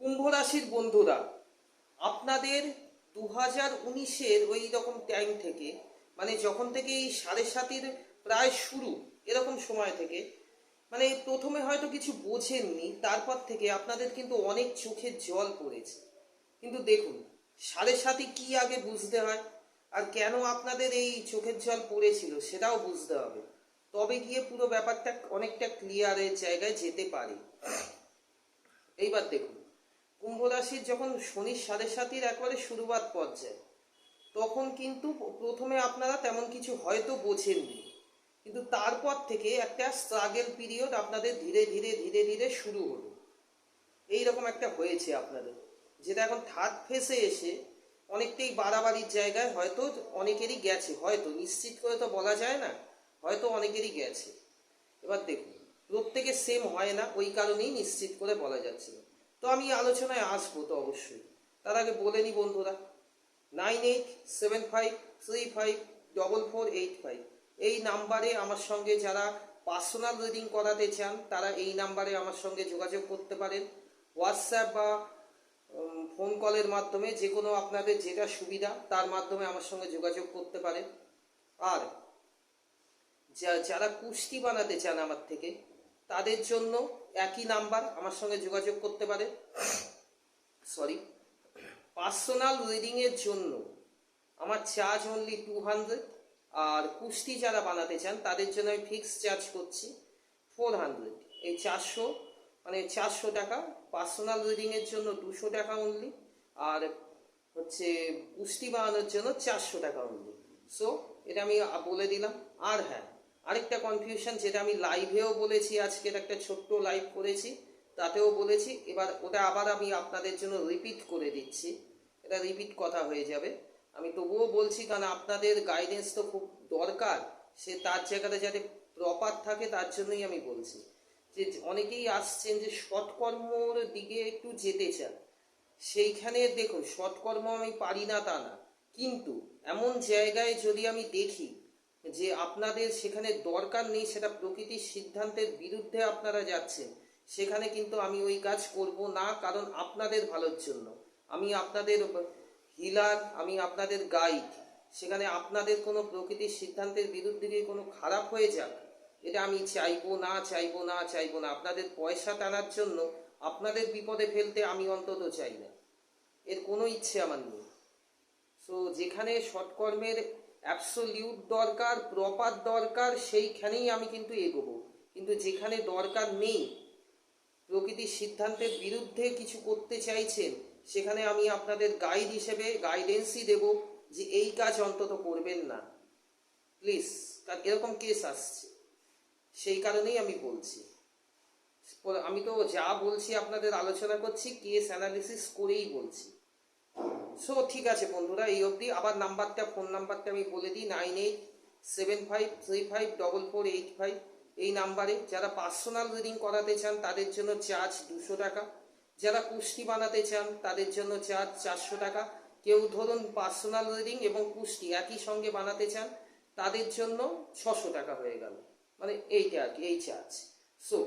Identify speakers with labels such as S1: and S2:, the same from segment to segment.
S1: কুম্ভ রাশির বন্ধুরা, আপনাদের 2019-এর ওই রকম টাইম থেকে, মানে যখন থেকে এই 7.5-এর প্রায় শুরু, এরকম সময় থেকে, মানে প্রথমে হয়তো কিছু বোঝেননি, তারপর থেকে আপনাদের কিন্তু অনেক চোখের জল পড়েছে। কিন্তু দেখুন, 7.5-ই কি আগে বুঝতে হয়, আর কেন আপনাদের এই চোখের জল পড়েছিল সেটাও বুঝতে হবে। তবে গিয়ে পুরো ব্যাপারটা অনেকটা ক্লিয়ারের জায়গায় যেতে পারে। এইবার দেখুন, কুম্ভ রাশির যখন শনির 7.5-এর একবারে শুরুবাত পর্যায়ে, তখন কিন্তু প্রথমে আপনারা তেমন কিছু হয়তো বোঝেননি, কিন্তু তারপর থেকে একটা স্ট্রাগল পিরিয়ড আপনাদের ধীরে ধীরে ধীরে ধীরে শুরু হলো। এইরকম একটা হয়েছে আপনাদের, যেটা এখন থার্ড ফেসে এসে অনেকটাই বাড়াবাড়ির জায়গায় হয়তো অনেকেরই গেছে, হয়তো নিশ্চিত করে তো বলা যায় না, হয়তো অনেকেরই গেছে। এবার দেখুন, প্রত্যেকে সেম হয় না, ওই কারণেই নিশ্চিত করে বলা যাচ্ছে না। তো আমি আলোচনায় আসবো তো অবশ্যই, তার আগে বলে নি বন্ধুরা, 9875354485 এই নাম্বারে আমার সঙ্গে যারা পার্সোনাল রিডিং করাতে চান তারা এই নাম্বারে আমার সঙ্গে যোগাযোগ করতে পারেন। হোয়াটসঅ্যাপ বা ফোন কলের মাধ্যমে, যে কোনো আপনাদের যেটা সুবিধা তার মাধ্যমে আমার সঙ্গে যোগাযোগ করতে পারেন। আর যারা কুষ্টি বানাতে চান আমার থেকে, তাদের জন্য একই নাম্বার, আমার সঙ্গে যোগাযোগ করতে পারে। পার্সোনাল রিডিংয়ের জন্য আমার চার্জ অনলি 200, আর কুষ্টি যারা বানাতে চান তাদের জন্য আমি ফিক্সড চার্জ করছি 400। এই 400, মানে 400 টাকা পার্সোনাল রিডিংয়ের জন্য, 200 টাকা অনলি, আর হচ্ছে কুষ্টি বানানোর জন্য 400 টাকা অনলি। সো এটা আমি বলে দিলাম। আর হ্যাঁ, আরেকটা কনফিউশন, যেটা আমি লাইভেও বলেছি, আজকের একটা ছোট্ট লাইভ করেছি তাতেও বলেছি, এবার ওটা আবার আমি আপনাদের জন্য রিপিট করে দিচ্ছি। এটা রিপিট কথা হয়ে যাবে, আমি তবুও বলছি, কারণ আপনাদের গাইডেন্স তো খুব দরকার, সে তার জায়গাতে যাতে প্রপার থাকে তার জন্যই আমি বলছি। যে অনেকেই আসছেন যে সৎকর্মর দিকে একটু যেতে চান, সেইখানে দেখুন, সৎকর্ম আমি পারি না তা না, কিন্তু এমন জায়গায় যদি আমি দেখি যে আপনাদের সেখানে দরকার নেই, সেটা প্রকৃতির সিদ্ধান্তের বিরুদ্ধে আপনারা যাচ্ছেন, সেখানে কিন্তু আমি ওই কাজ করব না, কারণ আপনাদের ভালোর জন্য। আমি আপনাদের হিলার, আমি আপনাদের গাইড, সেখানে আপনাদের কোনো প্রকৃতির সিদ্ধান্তের বিরুদ্ধে গিয়ে কোনো খারাপ হয়ে যাক, এটা আমি চাইবো না, চাইবো না, চাইবো না। আপনাদের পয়সা টানার জন্য আপনাদের বিপদে ফেলতে আমি অন্তত চাই না, এর কোনো ইচ্ছে আমার নেই। সো যেখানে সৎকর্মের অ্যাবসলিউট দরকার, প্রপার দরকার, সেইখানেই আমি কিন্তু এগোবো। কিন্তু যেখানে দরকার নেই, প্রকৃতির সিদ্ধান্তের বিরুদ্ধে কিছু করতে চাইছেন, সেখানে আমি আপনাদের গাইড হিসেবে গাইডেন্সই দেব যে এই কাজ অন্তত করবেন না প্লিজ, কারণ এরকম কেস আসছে। সেই কারণেই আমি বলছি, আমি তো যা বলছি আপনাদের আলোচনা করছি কেস অ্যানালিসিস করেই বলছি। সো ঠিক আছে বন্ধুরা, এই অবধি। আবার নাম্বারটা, ফোন নাম্বারটা আমি বলে দিই, 9875354485। এই নাম্বারে যারা পার্সোনাল রিডিং করাতে চান তাদের জন্য চার্জ 200 টাকা, যারা কুষ্টি বানাতে চান তাদের জন্য চার্জ 400 টাকা। কেউ ধরুন পার্সোনাল রিডিং এবং কুষ্টি একই সঙ্গে বানাতে চান, তাদের জন্য 600 টাকা হয়ে গেল, মানে এইটা আর কি, এই চার্জ। সো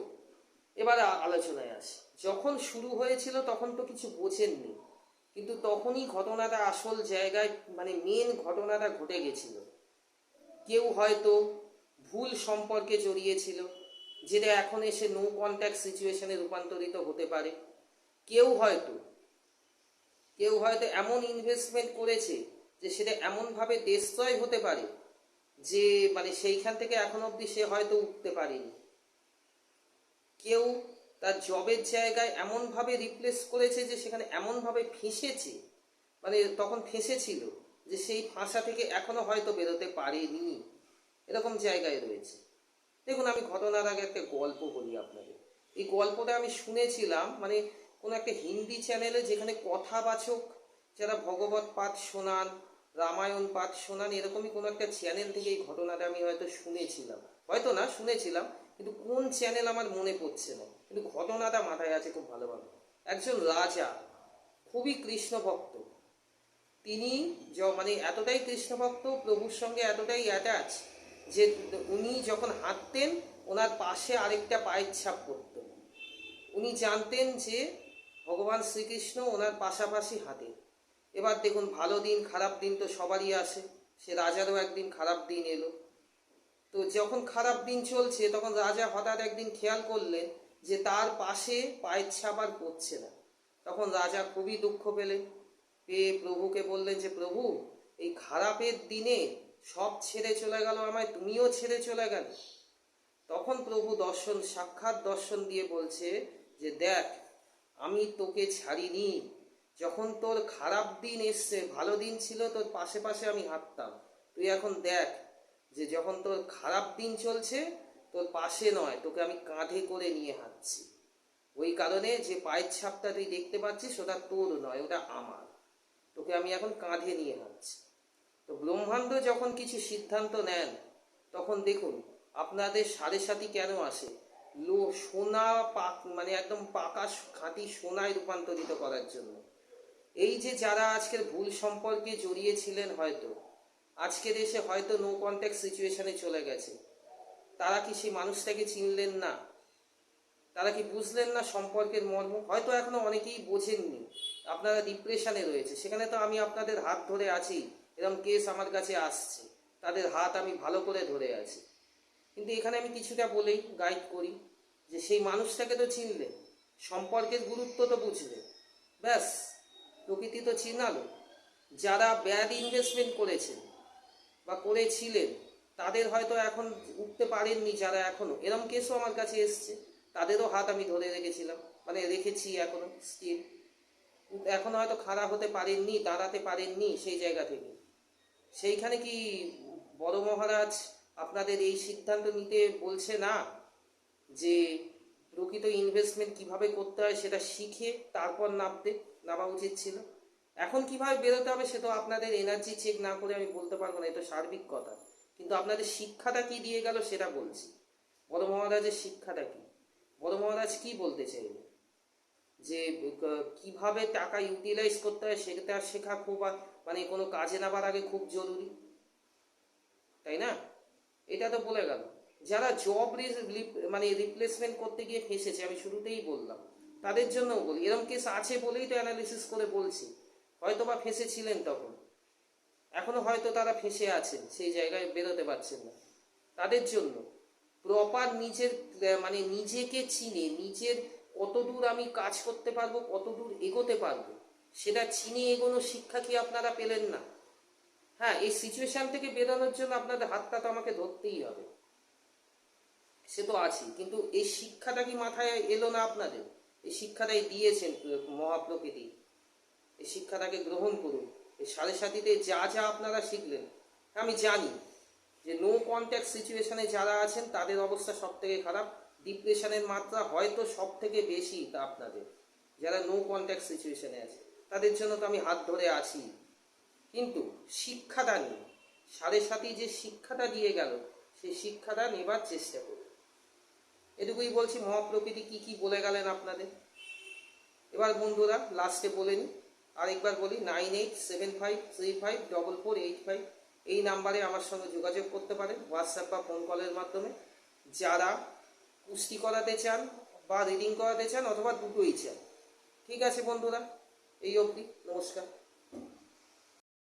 S1: এবার আলোচনায় আসি। যখন শুরু হয়েছিল তখন তো কিছু বোঝেননি, কিন্তু তখনই ঘটনাটা আসল জায়গায়, মানে মেন ঘটনাটা ঘটে গেছিল। কেউ হয়তো ভুল সম্পর্কে জড়িয়েছিল, যেটা এখন এসে নো কন্ট্যাক্ট সিচুয়েশনে রূপান্তরিত হতে পারে। কেউ হয়তো কেউ হয়তো এমন ইনভেস্টমেন্ট করেছে যে সেটা এমনভাবে ডিস্ট্রয় হতে পারে যে মানে সেইখান থেকে এখন অবধি সে হয়তো উঠতে পারেনি। কেউ তার জবের জায়গায় এমনভাবে রিপ্লেস করেছে যে সেখানে এমনভাবে ফেঁসেছে, মানে তখন ফেঁসেছিল যে সেই ফাঁসা থেকে এখনো হয়তো বেরোতে পারেনি, এরকম জায়গায় রয়েছে। দেখুন, আমি ঘটনার আগে একটা গল্প বলি আপনাদের। এই গল্পটা আমি শুনেছিলাম, মানে কোনো একটা হিন্দি চ্যানেলে, যেখানে কথাবাচক যারা ভগবত পাঠ শোনান, রামায়ণ পাঠ শোনান, এরকমই কোনো একটা চ্যানেল থেকে এই ঘটনাটা আমি হয়তো শুনেছিলাম, হয়তো না শুনেছিলাম, কিন্তু কোন চ্যানেল আমার মনে পড়ছে না, কিন্তু ঘটনাটা মাথায় আছে খুব ভালোভাবে। একজন রাজা, খুবই কৃষ্ণ ভক্ত, তিনি মানে এতটাই কৃষ্ণ ভক্ত, প্রভুর সঙ্গে এতটাই অ্যাটাচ যে উনি যখন হাঁটতেন ওনার পাশে আরেকটা পায়ের ছাপ পড়ত। উনি জানতেন যে ভগবান শ্রীকৃষ্ণ ওনার পাশাপাশি হাতে। এবার দেখুন, ভালো দিন খারাপ দিন তো সবারই আসে, সে রাজারও একদিন খারাপ দিন এলো। তো যখন খারাপ দিন চলছে তখন রাজা হঠাৎ একদিন খেয়াল করলেন যে তার পাশে পায়ের ছাপ আর পড়ছে না। তখন রাজা খুবই দুঃখ পেলেন, পেয়ে প্রভুকে বললেন যে প্রভু, এই খারাপের দিনে সব ছেড়ে চলে গেল আমায়, তুমিও ছেড়ে চলে গেল। তখন প্রভু সাক্ষাৎ দর্শন দিয়ে বলছে যে দেখ, আমি তোকে ছাড়িনি। যখন তোর খারাপ দিন এসছে, ভালো দিন ছিল, তোর পাশে পাশে আমি হাঁটতাম। তুই এখন দেখ যে যখন তোর খারাপ দিন চলছে, তোর পাশে নয়, তোকে আমি কাঁধে করে নিয়ে হাঁটছি। ওই কারণে যে পায়ের ছাপটা তুই দেখতে পাচ্ছিস ওটা তোর নয়, ওটা আমার। তোকে আমি এখন কাঁধে নিয়ে হাঁটছি। তো ব্রহ্মাণ্ড যখন কিছু সিদ্ধান্ত নেন, তখন দেখুন আপনাদের সাড়ে সাথী কেন আসে, সোনা মানে একদম পাকা খাঁটি সোনায় রূপান্তরিত করার জন্য। এই যে যারা আজকের ভুল সম্পর্কে জড়িয়েছিলেন, হয়তো আজকের এসে হয়তো নো কন্ট্যাক্ট সিচুয়েশনে চলে গেছে, তারা কি সেই মানুষটাকে চিনলেন না? তারা কি বুঝলেন না সম্পর্কের মর্ম? হয়তো এখনো অনেকেই বোঝেননি, আপনারা ডিপ্রেশনে রয়েছে। সেখানে তো আমি আপনাদের হাত ধরে আছি, এরকম কেস আমার কাছে আসছে, তাদের হাত আমি ভালো করে ধরে আছি। কিন্তু এখানে আমি কিছুটা বলেই গাইড করি যে সেই মানুষটাকে তো চিনলে, সম্পর্কের গুরুত্ব তো বুঝলে, ব্যাস প্রকৃতি তো চিনালো। যারা ব্যাড ইনভেস্টমেন্ট করেছেন বা করেছিলেন, তাদের হয়তো এখন উঠতে পারেননি, যারা এখনো, এরম কেসও আমার কাছে এসছে, তাদেরও হাত আমি ধরে রেখেছিলাম, মানে রেখেছি এখনো স্টিল। এখনো হয়তো খাড়া হতে পারেননি, দাঁড়াতে পারেননি সেই জায়গা থেকে। সেইখানে কি বড় মহারাজ আপনাদের এই সিদ্ধান্ত নিতে বলছে না যে প্রকৃত ইনভেস্টমেন্ট কিভাবে করতে হয় সেটা শিখে তারপর নামা উচিত ছিল? এখন কিভাবে বেরোতে হবে সে তো আপনাদের এনার্জি চেক না করে আমি বলতে পারবো না, এটা সার্বিক কথা। কিন্তু আপনাদের শিক্ষাটা কি দিয়ে গেল সেটা বলছি। বড় মহারাজের শিক্ষাটা কি, বড় মহারাজ কি বলতে চাইবে, যে কিভাবে টাকা ইউটিলাইজ করতে হয় সেটা শেখা খুব, মানে কোনো কাজে নামার আগে খুব জরুরি, তাই না? এটা তো বলে গেল। যারা জব মানে রিপ্লেসমেন্ট করতে গিয়ে ফেঁসেছে, আমি শুরুতেই বললাম, তাদের জন্যও বলি, এরকম কেস আছে বলেই তো অ্যানালিসিস করে বলছি। হয়তো বা ফেঁসেছিলেন তখন, এখনো হয়তো তারা ফেঁসে আছেন, সেই জায়গায় বেরোতে পারছেন না। তাদের জন্য প্রপার নিজের মানে নিজেকে চিনে, নিজের কতদূর আমি কাজ করতে পারবো, কতদূর এগোতে পারবো, সেটা চিনে এগোনো শিক্ষা কি আপনারা পেলেন না? হ্যাঁ, এই সিচুয়েশন থেকে বেরোনোর জন্য আপনাদের হাতটা তো আমাকে ধরতেই হবে, সে তো আছি, কিন্তু এই শিক্ষাটা কি মাথায় এলো না আপনাদের? এই শিক্ষাটাই দিয়েছেন মহাপ্রকৃতি, এই শিক্ষাটাকে গ্রহণ করুন। এই সাড়ে সাথীতে যা যা আপনারা শিখলেন, আমি জানি যে নো কন্ট্যাক্ট সিচুয়েশনে যারা আছেন তাদের অবস্থা সব থেকে খারাপ, ডিপ্রেশনের মাত্রা হয়তো সব থেকে বেশি। তা আপনাদের যারা নো কন্ট্যাক্ট সিচুয়েশনে আছে তাদের জন্য তো আমি হাত ধরে আছি। কিন্তু শিক্ষাটা নিয়ে, সাড়ে সাথী যে শিক্ষাটা দিয়ে গেল, সেই শিক্ষাটা নেবার চেষ্টা করুন। এটুকুই বলছি। মহাপ্রকৃতি কি কি বলে গেলেন আপনাদের। এবার বন্ধুরা লাস্টে বলে নিই, আরেকবার বলি, 9875354485 এই নাম্বারে আমার সঙ্গে যোগাযোগ করতে পারেন, হোয়াটসঅ্যাপ বা ফোন কলের মাধ্যমে। যারা কুস্তি করাতে চান বা রিডিং করাতে চান, অথবা দুটোই চান। ঠিক আছে বন্ধুরা, এই অবধি, নমস্কার।